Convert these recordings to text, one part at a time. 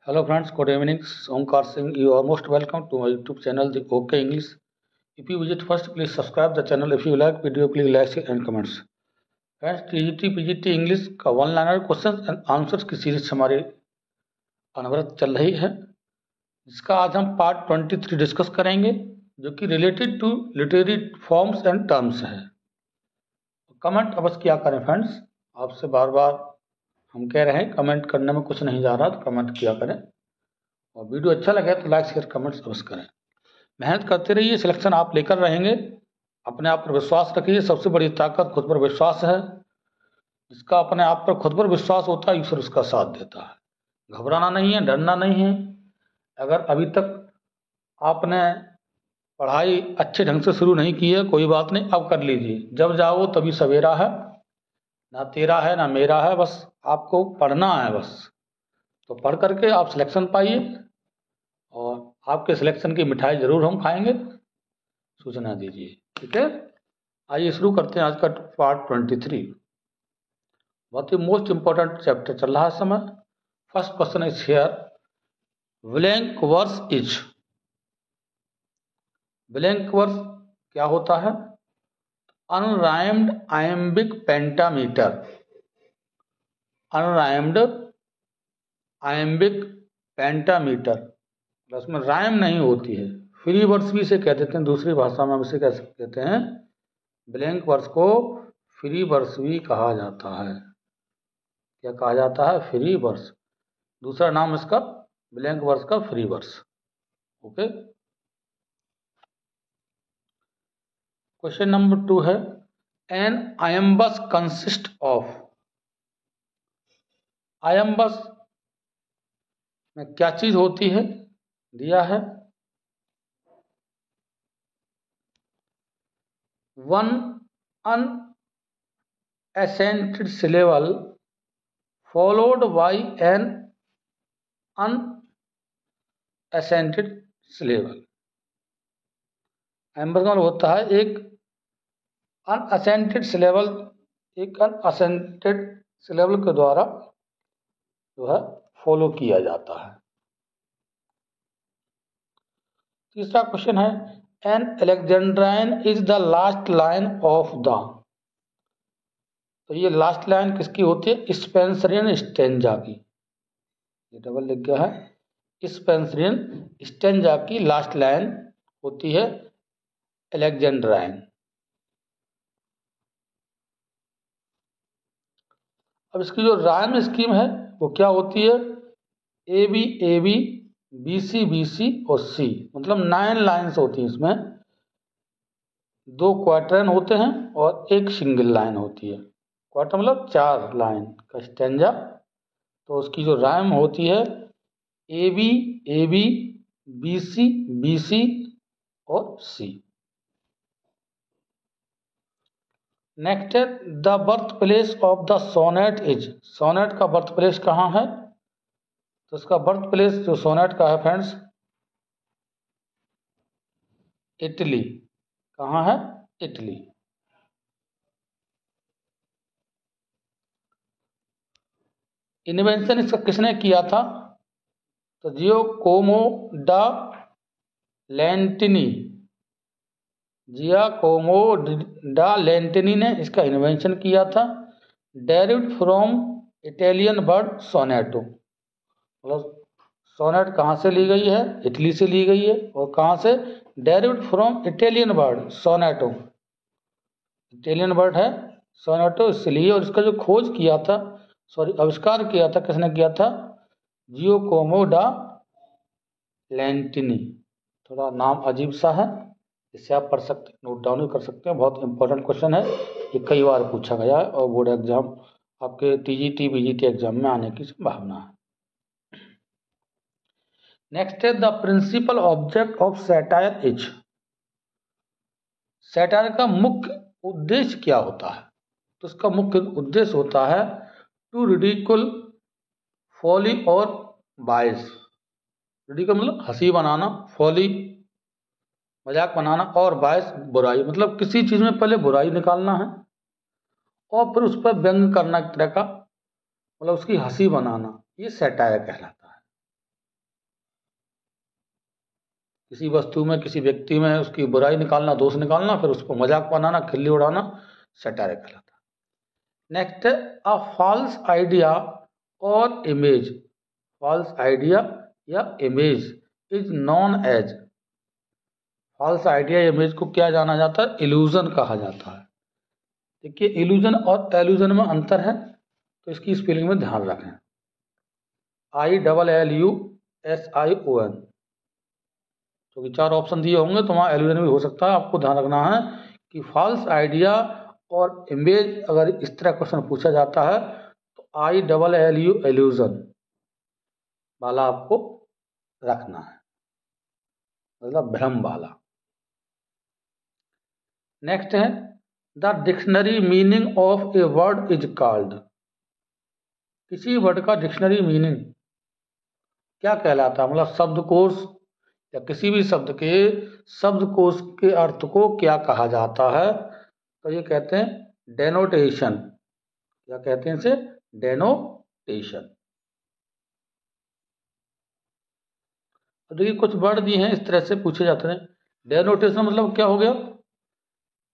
Hello friends, good evening. Omkar Singh. You are most welcome to my YouTube channel, The OK English. If you visit first, please subscribe the channel. If you like video, please like and comments. Friends TGT PGT English का one liner question and answers की series हमारी अनवरत चल रही है, जिसका आज हम पार्ट 23 डिस्कस करेंगे, जो कि related to literary forms and terms है। कमेंट अवश्य क्या करें फ्रेंड्स, आपसे बार बार हम कह रहे हैं, कमेंट करने में कुछ नहीं जा रहा तो कमेंट किया करें, और वीडियो अच्छा लगे तो लाइक शेयर कमेंट्स अवश्य करें। मेहनत करते रहिए, सिलेक्शन आप लेकर रहेंगे। अपने आप पर विश्वास रखिए, सबसे बड़ी ताकत खुद पर विश्वास है। जिसका अपने आप पर खुद पर विश्वास होता है, ईश्वर उसका साथ देता है। घबराना नहीं है, डरना नहीं है। अगर अभी तक आपने पढ़ाई अच्छे ढंग से शुरू नहीं की है, कोई बात नहीं, अब कर लीजिए। जब जाओ तभी सवेरा है, ना तेरा है ना मेरा है, बस आपको पढ़ना है बस। तो पढ़ करके आप सिलेक्शन पाइए, और आपके सिलेक्शन की मिठाई जरूर हम खाएंगे, सूचना दीजिए। ठीक है, आइए शुरू करते हैं आज का पार्ट 23। बहुत ही मोस्ट इंपॉर्टेंट चैप्टर चल रहा है इस समय। First question is here, blank verse is. Blank verse क्या होता है? Unrhymed iambic pentameter. Unrhymed iambic pentameter, उसमें राइम नहीं होती है। फ्री वर्स भी इसे कह देते हैं, दूसरी भाषा में हम इसे कैसे कहते हैं? ब्लैंक वर्स को फ्री वर्स भी कहा जाता है। क्या कहा जाता है? Free verse. दूसरा नाम इसका ब्लैंक वर्स का free verse. Okay, question number 2 है, an iambus consist of. Iambus में क्या चीज होती है? दिया है, one unaccented syllable followed by an unacented syllable। एम्बर का होता है एक अनअसेंटेड सिलेबल, एक अनअसेंटेड सिलेबल के द्वारा जो है फॉलो किया जाता है। तीसरा क्वेश्चन है, an alexandrine is the last line of the. तो ये लास्ट लाइन किसकी होती है? स्पेंसरियन स्टेंजा की। ये डबल लिख गया है, स्पेंसरियन स्टेंजा की लास्ट लाइन होती है अलेक्जेंड्राइन। अब इसकी जो राइम स्कीम है वो क्या होती है? ए बी बी सी और सी, मतलब 9 लाइन्स होती हैं इसमें। 2 क्वार्टरन होते हैं और एक सिंगल लाइन होती है। क्वार्टर मतलब 4 लाइन का स्टेंजा। तो उसकी जो राइम होती है ए बी बी सी और सी। नेक्स्ट है, the birth place of the sonnet is. Sonnet का बर्थ प्लेस कहाँ है? तो इसका बर्थ प्लेस जो सोनेट का है फ्रेंड्स, इटली। कहाँ है? इटली। इन्वेंशन इसका किसने किया था? तो जियोकोमो डा लेंटिनी। जियाकोमो डा लेंटिनी ने इसका इन्वेंशन किया था। डेरिव्ड फ्रॉम इटालियन वर्ड सोनेटो। मतलब सोनेट कहाँ से ली गई है? इटली से ली गई है। और कहाँ से? Derived from Italian word sonetto. Italian word है सोनेटो, इसलिए। और इसका जो खोज किया था, आविष्कार किया था, किसने किया था? जियोकोमो डा लेंटिनी। थोड़ा नाम अजीब सा है, इससे आप पढ़ सकते हैं, नोट डाउन भी कर सकते हैं। बहुत इंपॉर्टेंट क्वेश्चन है, ये कई बार पूछा गया है और बोर्ड एग्जाम आपके टीजीटी बीजीटी एग्जाम में आने की संभावना है। नेक्स्ट है, the principal object of satire is. Satire का मुख्य उद्देश्य क्या होता है? तो उसका मुख्य उद्देश्य होता है टू रिडिकुल फॉली और बाइस। रिडिकुल मतलब हंसी बनाना, फॉली मजाक बनाना, और बाइस बुराई, मतलब किसी चीज में पहले बुराई निकालना है और फिर उस पर व्यंग करना, एक तरह का मतलब उसकी हंसी बनाना। ये सैटायर कहलाता है। किसी वस्तु में, किसी व्यक्ति में उसकी बुराई निकालना, दोष निकालना, फिर उसको मजाक बनाना, खिल्ली उड़ाना सैटायर कहलाता है। नेक्स्ट है अ फॉल्स आइडिया और इमेज। फॉल्स आइडिया या image is known as, false idea या इमेज को क्या जाना जाता है? इल्यूजन कहा जाता है। देखिए इल्यूजन और एल्यूजन में अंतर है, तो इसकी स्पेलिंग में ध्यान रखें। ILLUSION, क्योंकि 4 ऑप्शन दिए होंगे तो वहाँ एल्यूजन भी हो सकता है। आपको ध्यान रखना है कि फॉल्स आइडिया और इमेज अगर इस तरह क्वेश्चन पूछा जाता है तो ILLU एल्यूजन वाला आपको रखना है, मतलब भ्रम वाला। नेक्स्ट है the dictionary meaning of a word is called. किसी वर्ड का डिक्शनरी मीनिंग क्या कहलाता है? मतलब शब्दकोश या किसी भी शब्द के शब्दकोश के अर्थ को क्या कहा जाता है? तो ये कहते हैं डेनोटेशन। क्या कहते हैं इसे? डेनोटेशन। देखिए कुछ वर्ड दिए हैं इस तरह से पूछे जाते हैं। डेनोटेशन मतलब क्या हो गया?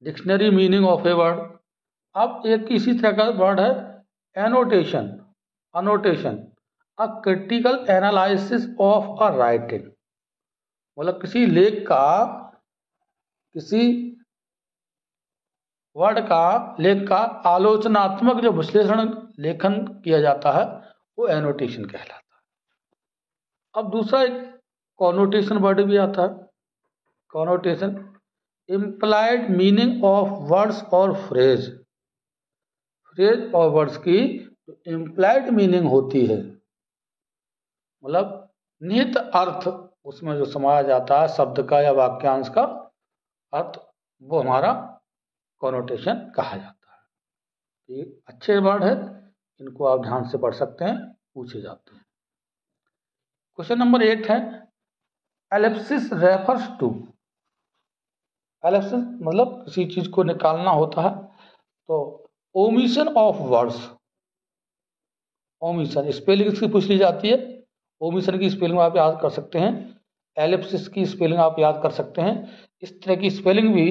Dictionary meaning of a word. अब एक इसी तरह का वर्ड है annotation. Annotation a critical analysis of a writing, मतलब किसी लेख का, किसी वर्ड का, लेख का आलोचनात्मक जो विश्लेषण लेखन किया जाता है वो एनोटेशन कहलाता है। अब दूसरा एक कॉनोटेशन वर्ड भी आता है। Connotation implied meaning of words और फ्रेज। फ्रेज और वर्ड्स की इम्प्लाइड मीनिंग होती है, मतलब निहित अर्थ उसमें जो समाया जाता है शब्द का या वाक्यांश का अर्थ, वो हमारा कॉनोटेशन कहा जाता है। ये अच्छे वर्ड है, इनको आप ध्यान से पढ़ सकते हैं, पूछे जाते हैं। क्वेश्चन नंबर 8 है एलिप्सिस रेफर्स टू। एलिप्सिस मतलब किसी चीज को निकालना होता है, तो omission of words. Omission spelling इसकी पूछ ली जाती है। ओमिशन की स्पेलिंग आप याद कर सकते हैं, एलिप्सिस की स्पेलिंग आप याद कर सकते हैं। इस तरह की स्पेलिंग भी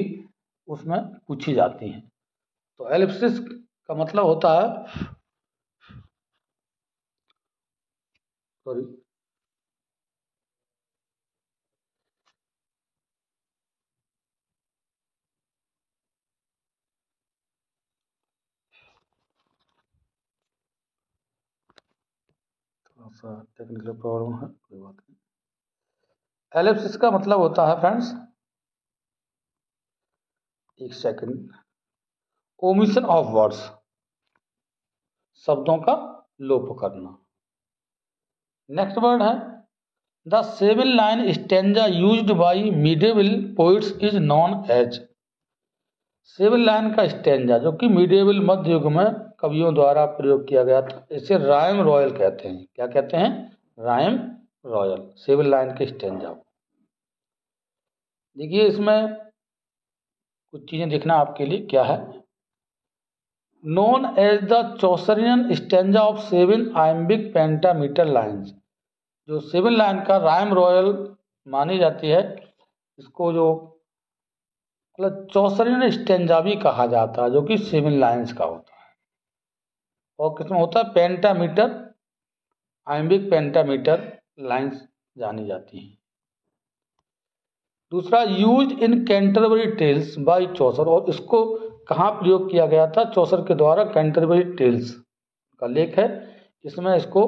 उसमें पूछी जाती है। तो एलिप्सिस का मतलब होता है, सॉरी, थोड़ा सा टेक्निकल प्रॉब्लम है, कोई बात नहीं। एलिप्सिस का मतलब होता है फ्रेंड्स, एक सेकंड, ओमिशन ऑफ वर्ड्स, शब्दों का लोप करना। नेक्स्ट वर्ड है the 7 line stanza used by medieval poets is known as. 7 line का स्टेंजा जो कि मिडिवल मध्य युग में कवियों द्वारा प्रयोग किया गया था, इसे राइम रॉयल कहते हैं। क्या कहते हैं? Rhyme royal. 7 लाइन के स्टेंजा। देखिए इसमें कुछ चीजें देखना आपके लिए क्या है। Known as the Chaucerian stanza of 7 iambic pentameter lines. जो 7 लाइन का राइम रॉयल मानी जाती है, इसको जो मतलब चौसरियन स्टेंजा भी कहा जाता है, जो कि 7 लाइन्स का होता है। और किसमें होता है? पेंटामीटर, आइम्बिक पेंटामीटर लाइन्स जानी जाती हैं। दूसरा use in Canterbury Tales by Chaucer, और इसको कहाँ प्रयोग किया गया था? चौसर के द्वारा। कैंटरबरी टेल्स का लेख है, इसमें इसको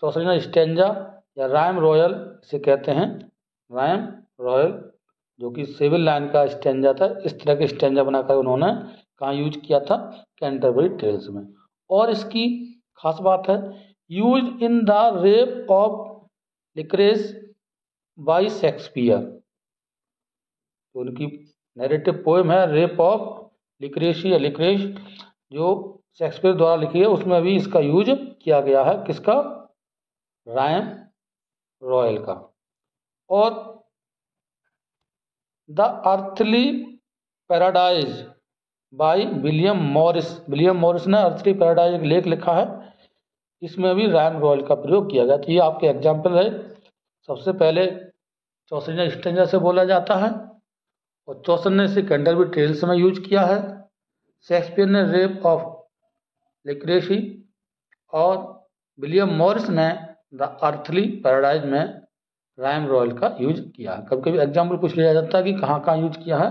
चौसरियन स्टेंजा या राइम रॉयल से कहते हैं। राइम रॉयल जो कि 7 लाइन का स्टेंजा था, इस तरह के स्टेंजा बनाकर उन्होंने कहाँ यूज किया था? कैंटरबरी टेल्स में। और इसकी खास बात है use in the rape of Lucrece by Shakespeare. तो उनकी नैरेटिव पोएम है रेप ऑफ लिक्रेसी या लिक्रेश, जो शेक्सपियर द्वारा लिखी है, उसमें भी इसका यूज किया गया है। किसका? राइम रॉयल का। और the earthly paradise by William Morris. William Morris ने अर्थली पैराडाइज एक लेख लिखा है, इसमें भी राइम रॉयल का प्रयोग किया गया। तो ये आपके एग्जाम्पल है। सबसे पहले चौसठवें स्टेंजा से बोला जाता है, और 64 से कैंटरबरी टेल्स में यूज किया है। शेक्सपियर ने रेप ऑफ लिक्रेसी और विलियम मॉरिस ने द अर्थली पैराडाइज में राइम रॉयल का यूज किया है। कभी कभी एग्जाम्पल पूछ लिया जाता है कि कहाँ कहाँ यूज किया है,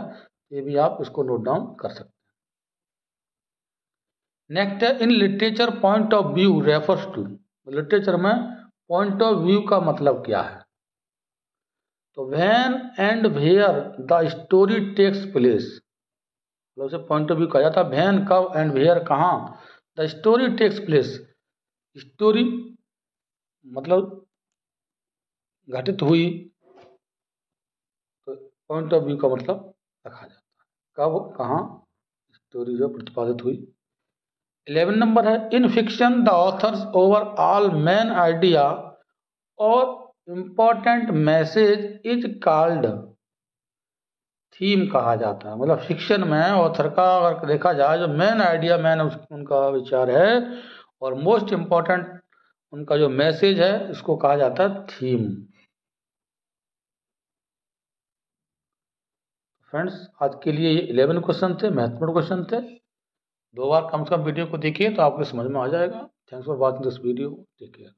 ये भी आप इसको नोट डाउन कर सकते हैं। नेक्स्ट है in literature point of view refers to. Literature में पॉइंट ऑफ व्यू का मतलब क्या है? तो when and where the story takes place, मतलब उसे पॉइंट ऑफ व्यू कहा जाता है। व्हेन कब, एंड वेयर कहाँ, the story takes place, story मतलब घटित हुई, तो पॉइंट ऑफ व्यू का मतलब रखा जाता है, कब कहाँ स्टोरी जो प्रतिपादित हुई। 11 नंबर है in fiction the author's overall main idea और important message is called theme कहा जाता है। मतलब फिक्शन में ऑथर का अगर देखा जाए जो मेन आइडिया, मेन उनका विचार है, और मोस्ट इम्पोर्टेंट उनका जो मैसेज है, इसको कहा जाता है थीम। फ्रेंड्स, आज के लिए ये 11 क्वेश्चन थे, महत्वपूर्ण क्वेश्चन थे। 2 बार कम से कम वीडियो को देखिए तो आपको समझ में आ जाएगा। Thanks for watching this video, take care.